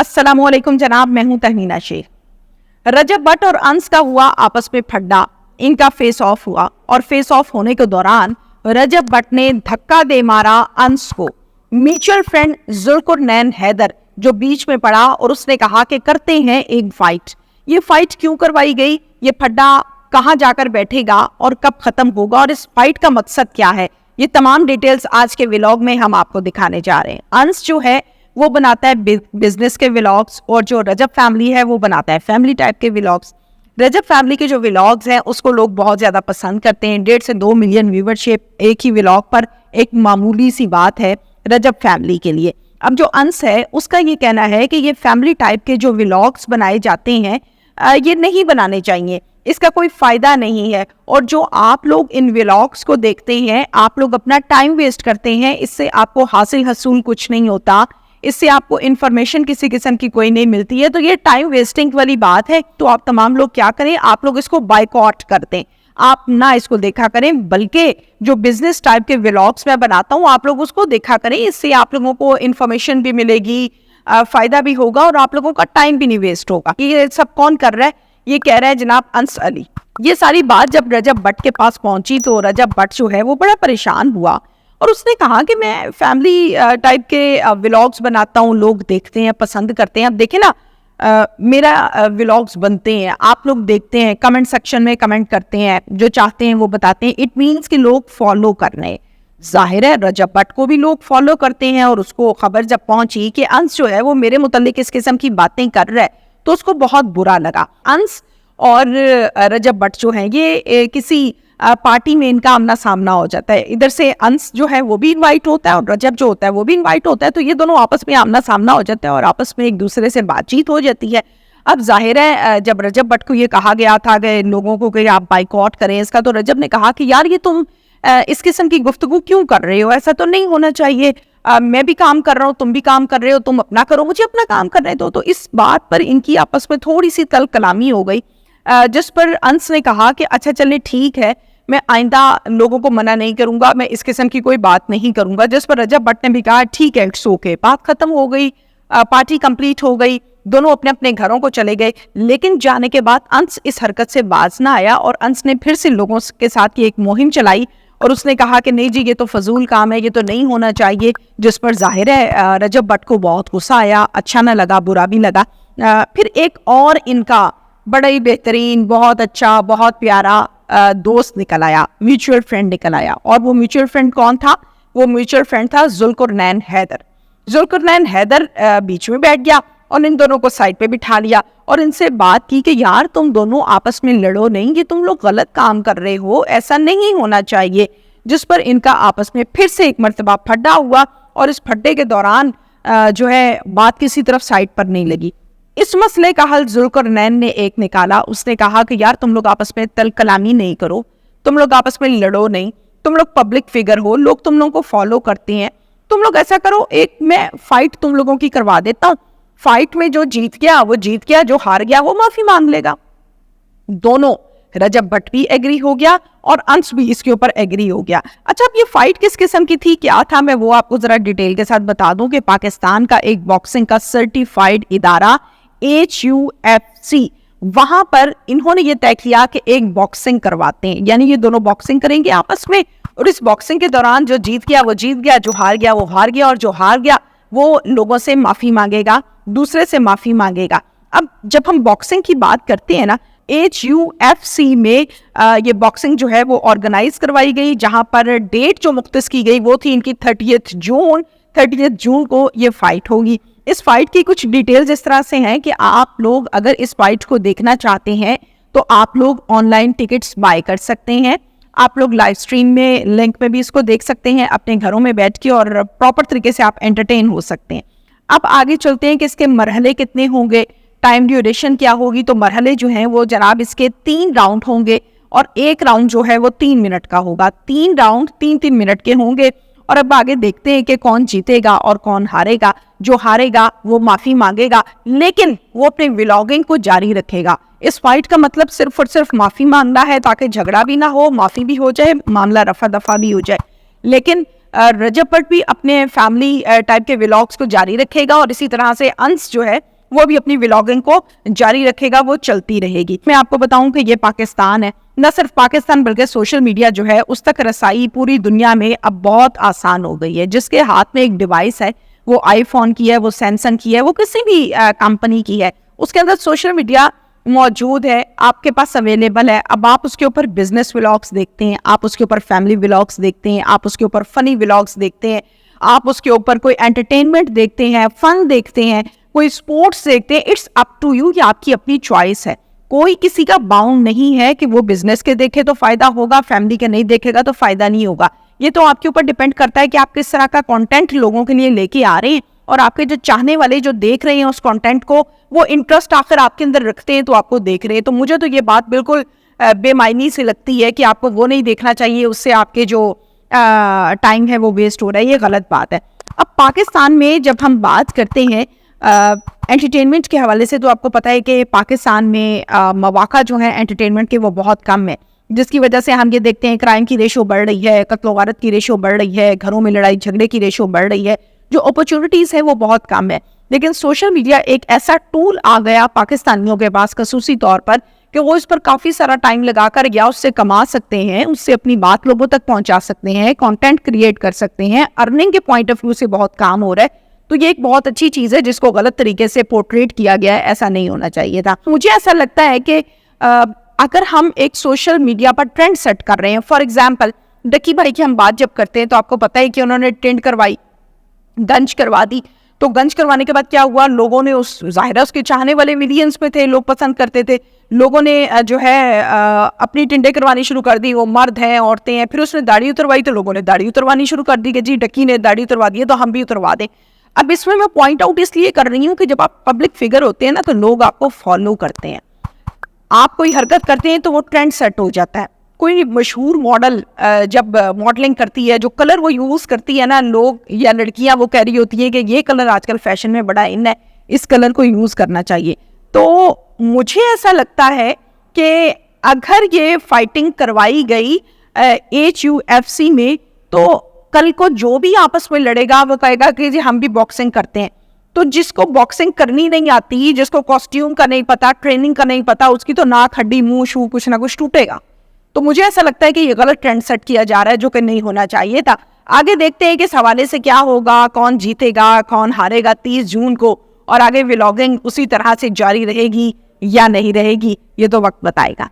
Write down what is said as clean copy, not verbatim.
अस्सलामुअलैकुम जनाब, मैं हूं तहमीना शेख। रजब भट्ट और अंस का हुआ आपस में फड्डा, इनका फेस ऑफ हुआ और फेस ऑफ होने के दौरान रजब भट्ट ने धक्का दे मारा अंस को। म्यूचुअल फ्रेंड जुल्कुरनैन हैदर जो बीच में पड़ा और उसने कहा कि करते हैं एक फाइट। ये फाइट क्यों करवाई गई, ये फड्डा कहाँ जाकर बैठेगा और कब खत्म होगा और इस फाइट का मकसद क्या है, ये तमाम डिटेल्स आज के व्लॉग में हम आपको दिखाने जा रहे हैं। अंस जो है वो बनाता है बिजनेस के व्लॉग्स और जो रजब फैमिली है वो बनाता है फैमिली टाइप के व्लॉग्स। रजब फैमिली के जो व्लॉग्स हैं उसको लोग बहुत ज्यादा पसंद करते हैं। 1.5 से 2 मिलियन व्यूवरशिप एक ही व्लॉग पर एक मामूली सी बात है रजब फैमिली के लिए। अब जो अंस है उसका ये कहना है कि ये फैमिली टाइप के जो व्लॉग्स बनाए जाते हैं ये नहीं बनाने चाहिए, इसका कोई फायदा नहीं है। और जो आप लोग इन व्लॉग्स को देखते हैं आप लोग अपना टाइम वेस्ट करते हैं, इससे आपको हासिल हसूल कुछ नहीं होता, इससे आपको इन्फॉर्मेशन किसी किस्म की कोई नहीं मिलती है। तो ये टाइम वेस्टिंग वाली बात है। तो आप तमाम लोग क्या करें, आप लोग इसको बायकॉट कर दें, आप ना इसको देखा करें, बल्कि जो बिजनेस टाइप के व्लॉग्स मैं बनाता हूँ आप लोग उसको देखा करें। इससे आप लोगों को इन्फॉर्मेशन भी मिलेगी, फायदा भी होगा और आप लोगों का टाइम भी नहीं वेस्ट होगा। ये सब कौन कर रहा है, ये कह रहा है जनाब अंस अली। ये सारी बात जब रजब भट्ट के पास पहुंची तो रजब भट्ट जो है वो बड़ा परेशान हुआ और उसने कहा कि मैं फैमिली टाइप के व्लॉग्स बनाता हूँ, लोग देखते हैं, पसंद करते हैं। अब देखें ना, मेरा व्लॉग्स बनते हैं, आप लोग देखते हैं, कमेंट सेक्शन में कमेंट करते हैं, जो चाहते हैं वो बताते हैं। इट मीन्स कि लोग फॉलो कर रहे हैं। जाहिर है रजब भट्ट को भी लोग फॉलो करते हैं और उसको खबर जब पहुंची कि अंस जो है वो मेरे मुतालिक इस किस्म की बातें कर रहा है तो उसको बहुत बुरा लगा। अंस और रजब भट्ट जो है ये किसी पार्टी में इनका आमना सामना हो जाता है। इधर से अंस जो है वो भी इनवाइट होता है और रजब जो होता है वो भी इनवाइट होता है। तो ये दोनों आपस में आमना सामना हो जाता है और आपस में एक दूसरे से बातचीत हो जाती है। अब जाहिर है जब रजब भट्ट को ये कहा गया था कि लोगों को कि आप बाइकआउट करें इसका, तो रजब ने कहा कि यार ये तुम इस किस्म की गुफ्तगू क्यों कर रहे हो, ऐसा तो नहीं होना चाहिए। मैं भी काम कर रहा हूँ, तुम भी काम कर रहे हो, तुम अपना करो, मुझे अपना काम करने दो। तो इस बात पर इनकी आपस में थोड़ी सी तल कलामी हो गई, जिस पर अंस ने कहा कि अच्छा चले ठीक है, मैं आइंदा लोगों को मना नहीं करूंगा, मैं इस किस्म की कोई बात नहीं करूंगा। जिस पर रजब भट्ट ने भी कहा ठीक है, इट्स ओके। बात खत्म हो गई, पार्टी कंप्लीट हो गई, दोनों अपने अपने घरों को चले गए। लेकिन जाने के बाद अंस इस हरकत से बाज ना आया और अंस ने फिर से लोगों के साथ की एक मुहिम चलाई और उसने कहा कि नहीं जी ये तो फजूल काम है, ये तो नहीं होना चाहिए। जिस पर जाहिर है रजब भट्ट को बहुत गुस्सा आया, अच्छा ना लगा, बुरा भी लगा। फिर एक और इनका बड़ा ही बेहतरीन, बहुत अच्छा, बहुत प्यारा दोस्त निकल आया, म्यूचुअल फ्रेंड निकल आया। और वो म्यूचुअल फ्रेंड कौन था, वो म्यूचुअल फ्रेंड था जुल्कुरनैन हैदर। जुल्कुरनैन हैदर बीच में बैठ गया और इन दोनों को साइड पे बिठा लिया और इनसे बात की कि यार तुम दोनों आपस में लड़ो नहीं, ये तुम लोग गलत काम कर रहे हो, ऐसा नहीं होना चाहिए। जिस पर इनका आपस में फिर से एक मर्तबा फड्डा हुआ और इस फड्डे के दौरान जो है बात किसी तरफ साइड पर नहीं लगी। इस मसले का हल जुल्कुरनैन ने एक निकाला। उसने कहा कि यार तुम लोग आपस में तल कलामी नहीं करो, तुम लोग आपस में लड़ो नहीं, तुम लोग पब्लिक फिगर हो, लोग तुम लोगों को फॉलो करते हैं, तुम लोग ऐसा करो, एक मैं फाइट तुम लोगों की करवा देता हूँ, फाइट में जो जीत गया वो जीत गया, जो हार गया वो माफी मांग लेगा। दोनों रजब भट्ट भी एग्री हो गया और अंश भी इसके ऊपर एग्री हो गया। अच्छा अब ये फाइट किस किस्म की थी, क्या था, मैं वो आपको जरा डिटेल के साथ बता दूं कि पाकिस्तान का एक बॉक्सिंग का सर्टिफाइड इदारा HUFC, वहां पर इन्होंने ये तय किया कि एक बॉक्सिंग करवाते हैं, यानी ये दोनों बॉक्सिंग करेंगे आपस में और इस बॉक्सिंग के दौरान जो जीत गया वो जीत गया, जो हार गया वो हार गया और जो हार गया वो लोगों से माफी मांगेगा, दूसरे से माफी मांगेगा। अब जब हम बॉक्सिंग की बात करते हैं ना, HUFC में ये बॉक्सिंग जो है वो ऑर्गेनाइज करवाई गई, जहां पर डेट जो मुख्तस की गई वो थी इनकी 30 जून को ये फाइट होगी। इस फाइट की कुछ डिटेल्स इस तरह से हैं कि आप लोग अगर इस फाइट को देखना चाहते हैं तो आप लोग ऑनलाइन टिकट्स बाय कर सकते हैं, आप लोग लाइव स्ट्रीम में लिंक में भी इसको देख सकते हैं अपने घरों में बैठ के और प्रॉपर तरीके से आप एंटरटेन हो सकते हैं। अब आगे चलते हैं कि इसके मरहले कितने होंगे, टाइम ड्यूरेशन क्या होगी। तो मरहले जो हैं वो जनाब इसके 3 राउंड होंगे और एक राउंड जो है वो 3 मिनट का होगा। 3 राउंड 3-3 मिनट के होंगे और अब आगे देखते हैं कि कौन जीतेगा और कौन हारेगा। जो हारेगा वो माफी मांगेगा लेकिन वो अपने व्लॉगिंग को जारी रखेगा। इस फाइट का मतलब सिर्फ और सिर्फ माफी मांगना है ताकि झगड़ा भी ना हो, माफी भी हो जाए, मामला रफा दफा भी हो जाए। लेकिन रजब भट्ट भी अपने फैमिली टाइप के व्लॉग्स को जारी रखेगा और इसी तरह से अंश जो है वो भी अपनी व्लॉगिंग को जारी रखेगा, वो चलती रहेगी। मैं आपको बताऊं कि ये पाकिस्तान है, न सिर्फ पाकिस्तान बल्कि सोशल मीडिया जो है उस तक रसाई पूरी दुनिया में अब बहुत आसान हो गई है। जिसके हाथ में एक डिवाइस है, वो आईफोन की है, वो सैमसंग की है, वो किसी भी कंपनी की है, उसके अंदर सोशल मीडिया मौजूद है, आपके पास अवेलेबल है। अब आप उसके ऊपर बिजनेस व्लॉग्स देखते हैं, आप उसके ऊपर फैमिली व्लॉग्स देखते हैं, आप उसके ऊपर फनी व्लॉग्स देखते हैं, आप उसके ऊपर कोई एंटरटेनमेंट देखते हैं, फन देखते हैं, कोई स्पोर्ट्स देखते हैं। इट्स अप टू यू, ये आपकी अपनी चॉइस है। कोई किसी का बाउंड नहीं है कि वो बिजनेस के देखे तो फायदा होगा, फैमिली के नहीं देखेगा तो फायदा नहीं होगा। ये तो आपके ऊपर डिपेंड करता है कि आप किस तरह का कंटेंट लोगों के लिए लेके आ रहे हैं, और आपके जो चाहने वाले जो देख रहे हैं उस कंटेंट को, वो इंटरेस्ट आखिर आपके अंदर रखते हैं तो आपको देख रहे हैं। तो मुझे तो ये बात बिल्कुल बेमायनी से लगती है कि आपको वो नहीं देखना चाहिए, उससे आपके जो टाइम है वो वेस्ट हो रहा है, ये गलत बात है। अब पाकिस्तान में जब हम बात करते हैं एंटरटेनमेंट के हवाले से, तो आपको पता है कि पाकिस्तान में मौका जो है एंटरटेनमेंट के वो बहुत कम है, जिसकी वजह से हम ये देखते हैं क्राइम की रेशो बढ़ रही है, कत्ल वारत की रेशो बढ़ रही है, घरों में लड़ाई झगड़े की रेशो बढ़ रही है, जो अपॉर्चुनिटीज है वो बहुत कम है। लेकिन सोशल मीडिया एक ऐसा टूल आ गया पाकिस्तानियों के पास खसूसी तौर पर कि वो इस पर काफी सारा टाइम लगाकर या उससे कमा सकते हैं, उससे अपनी बात लोगों तक पहुंचा सकते हैं, कंटेंट क्रिएट कर सकते हैं। अर्निंग के पॉइंट ऑफ व्यू से बहुत काम हो रहा है, तो ये एक बहुत अच्छी चीज है जिसको गलत तरीके से पोर्ट्रेट किया गया है, ऐसा नहीं होना चाहिए था। मुझे ऐसा लगता है कि अगर हम एक सोशल मीडिया पर ट्रेंड सेट कर रहे हैं, फॉर एग्जाम्पल डक्की भाई की हम बात जब करते हैं तो आपको पता है कि उन्होंने ट्रेंड करवाई, गंज करवा दी। तो गंज करवाने के बाद क्या हुआ, लोगों ने उस जाहिर उसके चाहने वाले मिलियंस में थे, लोग पसंद करते थे, लोगों ने जो है अपनी टिंडे करवानी शुरू कर दी, वो मर्द हैं औरतें हैं। फिर उसने दाढ़ी उतरवाई तो लोगों ने दाढ़ी उतरवानी शुरू कर दी कि जी डक्की ने दाढ़ी उतरवा दी है तो हम भी उतरवा दें। अब इसमें मैं पॉइंट आउट इसलिए कर रही हूँ कि जब आप पब्लिक फिगर होते हैं ना, तो लोग आपको फॉलो करते हैं। आप कोई हरकत करते हैं तो वो ट्रेंड सेट हो जाता है। कोई मशहूर मॉडल जब मॉडलिंग करती है, जो कलर वो यूज करती है ना, लोग या लड़कियां वो कह रही होती है कि ये कलर आजकल फैशन में बड़ा इन है, इस कलर को यूज करना चाहिए। तो मुझे ऐसा लगता है कि अगर ये फाइटिंग करवाई गई HUFC में, तो कल को जो भी आपस में लड़ेगा वो कहेगा कि जी हम भी बॉक्सिंग करते हैं। तो जिसको बॉक्सिंग करनी नहीं आती, जिसको कॉस्ट्यूम का नहीं पता, ट्रेनिंग का नहीं पता, उसकी तो नाक हड्डी मुंह शू कुछ ना कुछ टूटेगा। तो मुझे ऐसा लगता है कि ये गलत ट्रेंड सेट किया जा रहा है, जो कि नहीं होना चाहिए था। आगे देखते हैं कि इस हवाले से क्या होगा, कौन जीतेगा कौन हारेगा 30 जून को, और आगे व्लॉगिंग उसी तरह से जारी रहेगी या नहीं रहेगी, ये तो वक्त बताएगा।